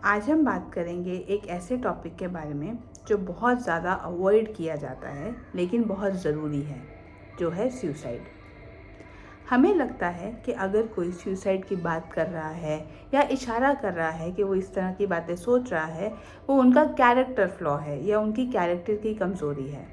आज हम बात करेंगे एक ऐसे टॉपिक के बारे में जो बहुत ज़्यादा अवॉइड किया जाता है लेकिन बहुत ज़रूरी है, जो है सुसाइड। हमें लगता है कि अगर कोई सुसाइड की बात कर रहा है या इशारा कर रहा है कि वो इस तरह की बातें सोच रहा है, वो उनका कैरेक्टर फ्लॉ है या उनकी कैरेक्टर की कमज़ोरी है।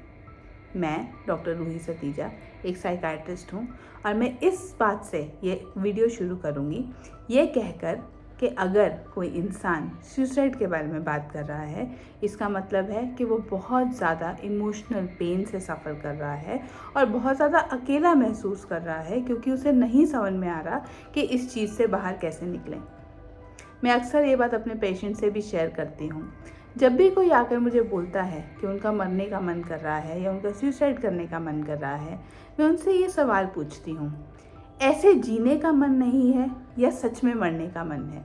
मैं डॉक्टर रूही सतीजा एक साइकाइट्रिस्ट हूँ और मैं इस बात से ये वीडियो शुरू करूँगी ये कहकर कि अगर कोई इंसान सुसाइड के बारे में बात कर रहा है, इसका मतलब है कि वो बहुत ज़्यादा इमोशनल पेन से सफ़र कर रहा है और बहुत ज़्यादा अकेला महसूस कर रहा है, क्योंकि उसे नहीं समझ में आ रहा कि इस चीज़ से बाहर कैसे निकलें। मैं अक्सर ये बात अपने पेशेंट से भी शेयर करती हूँ। जब भी कोई आकर मुझे बोलता है कि उनका मरने का मन कर रहा है या उनका सुसाइड करने का मन कर रहा है, मैं उनसे ये सवाल पूछती हूँ, ऐसे जीने का मन नहीं है या सच में मरने का मन है?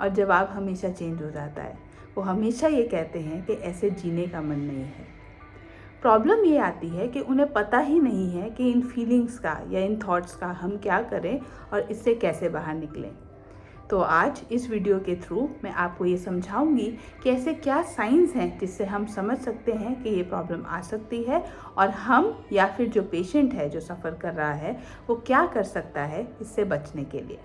और जवाब हमेशा चेंज हो जाता है। वो हमेशा ये कहते हैं कि ऐसे जीने का मन नहीं है। प्रॉब्लम ये आती है कि उन्हें पता ही नहीं है कि इन फीलिंग्स का या इन थॉट्स का हम क्या करें और इससे कैसे बाहर निकलें। तो आज इस वीडियो के थ्रू मैं आपको ये समझाऊंगी कि ऐसे क्या साइंस हैं जिससे हम समझ सकते हैं कि ये प्रॉब्लम आ सकती है और हम या फिर जो पेशेंट है जो सफ़र कर रहा है वो क्या कर सकता है इससे बचने के लिए।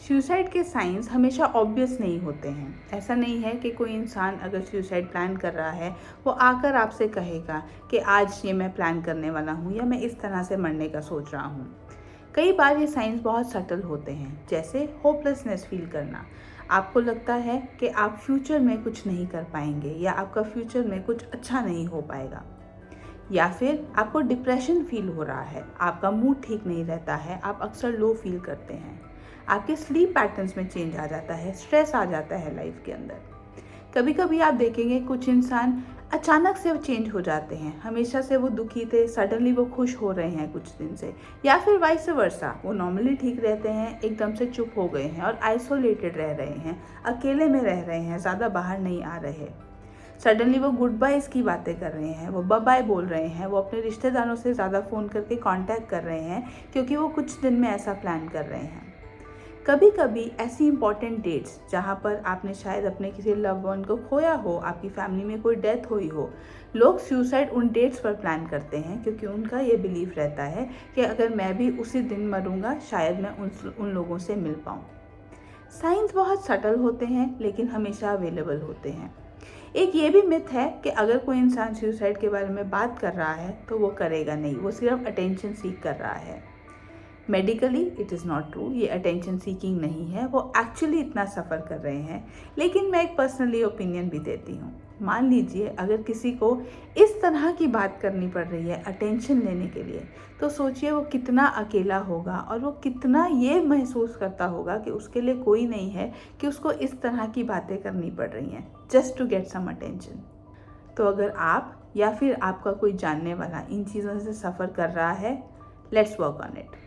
सुसाइड के साइंस हमेशा ऑब्वियस नहीं होते हैं। ऐसा नहीं है कि कोई इंसान अगर सुसाइड प्लान कर रहा है वो आकर आपसे कहेगा कि आज ये मैं प्लान करने वाला हूँ या मैं इस तरह से मरने का सोच रहा हूँ। कई बार ये साइंस बहुत सटल होते हैं, जैसे होपलेसनेस फील करना। आपको लगता है कि आप फ्यूचर में कुछ नहीं कर पाएंगे या आपका फ्यूचर में कुछ अच्छा नहीं हो पाएगा, या फिर आपको डिप्रेशन फील हो रहा है, आपका मूड ठीक नहीं रहता है, आप अक्सर लो फील करते हैं, आपके स्लीप पैटर्न्स में चेंज आ जाता है, स्ट्रेस आ जाता है लाइफ के अंदर। कभी कभी आप देखेंगे कुछ इंसान अचानक से चेंज हो जाते हैं, हमेशा से वो दुखी थे, सडनली वो खुश हो रहे हैं कुछ दिन से, या फिर वाइस वर्सा, वो नॉर्मली ठीक रहते हैं, एकदम से चुप हो गए हैं और आइसोलेटेड रह रहे हैं, अकेले में रह रहे हैं, ज़्यादा बाहर नहीं आ रहे। सडनली वो गुड बाइज की बातें कर रहे हैं, वो बाय बोल रहे हैं, वो अपने रिश्तेदारों से ज़्यादा फ़ोन करके कांटेक्ट कर रहे हैं क्योंकि वो कुछ दिन में ऐसा प्लान कर रहे हैं। कभी कभी ऐसी इंपॉर्टेंट डेट्स जहाँ पर आपने शायद अपने किसी लव वन को खोया हो, आपकी फैमिली में कोई डेथ हुई हो, लोग सुसाइड उन डेट्स पर प्लान करते हैं क्योंकि उनका ये बिलीफ रहता है कि अगर मैं भी उसी दिन मरूंगा शायद मैं उन लोगों से मिल पाऊँ। साइंस बहुत सटल होते हैं लेकिन हमेशा अवेलेबल होते हैं। एक ये भी मिथ है कि अगर कोई इंसान सुसाइड के बारे में बात कर रहा है तो वो करेगा नहीं, वो सिर्फ अटेंशन सीख कर रहा है। Medically it is not true, ये अटेंशन सीकिंग नहीं है, वो एक्चुअली इतना सफ़र कर रहे हैं। लेकिन मैं एक पर्सनली ओपिनियन भी देती हूँ। मान लीजिए अगर किसी को इस तरह की बात करनी पड़ रही है अटेंशन लेने के लिए, तो सोचिए वो कितना अकेला होगा और वो कितना ये महसूस करता होगा कि उसके लिए कोई नहीं है, कि उसको इस तरह की बातें करनी पड़ रही हैं just to get some attention. तो अगर आप या फिर आपका कोई जानने वाला इन चीज़ों से सफ़र कर रहा है, लेट्स वर्क ऑन इट।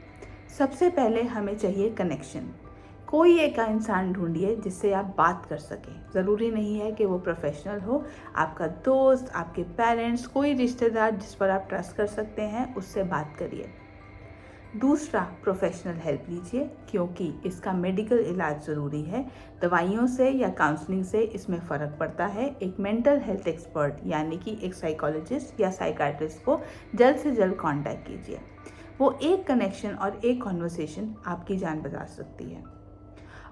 सबसे पहले हमें चाहिए कनेक्शन। कोई एक इंसान ढूंढिए जिससे आप बात कर सकें। ज़रूरी नहीं है कि वो प्रोफेशनल हो, आपका दोस्त, आपके पेरेंट्स, कोई रिश्तेदार जिस पर आप ट्रस्ट कर सकते हैं, उससे बात करिए। दूसरा, प्रोफेशनल हेल्प लीजिए क्योंकि इसका मेडिकल इलाज ज़रूरी है। दवाइयों से या काउंसलिंग से इसमें फ़र्क पड़ता है। एक मेंटल हेल्थ एक्सपर्ट यानी कि एक साइकोलॉजिस्ट या साइकाट्रिस्ट को जल्द से जल्द कांटेक्ट कीजिए। वो एक कनेक्शन और एक कॉन्वर्सेशन आपकी जान बचा सकती है।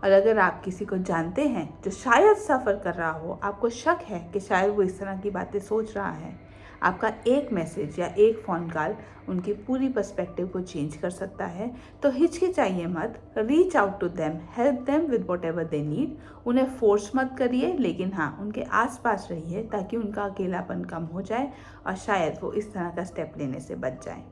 और अगर आप किसी को जानते हैं जो शायद सफ़र कर रहा हो, आपको शक है कि शायद वो इस तरह की बातें सोच रहा है, आपका एक मैसेज या एक फ़ोन कॉल उनकी पूरी पर्सपेक्टिव को चेंज कर सकता है। तो हिचकिचाइए मत, reach out to them, help them with whatever they need. उन्हें फोर्स मत करिए, लेकिन हाँ, उनके आसपास रहिए ताकि उनका अकेलापन कम हो जाए और शायद वो इस तरह का स्टेप लेने से बच जाए।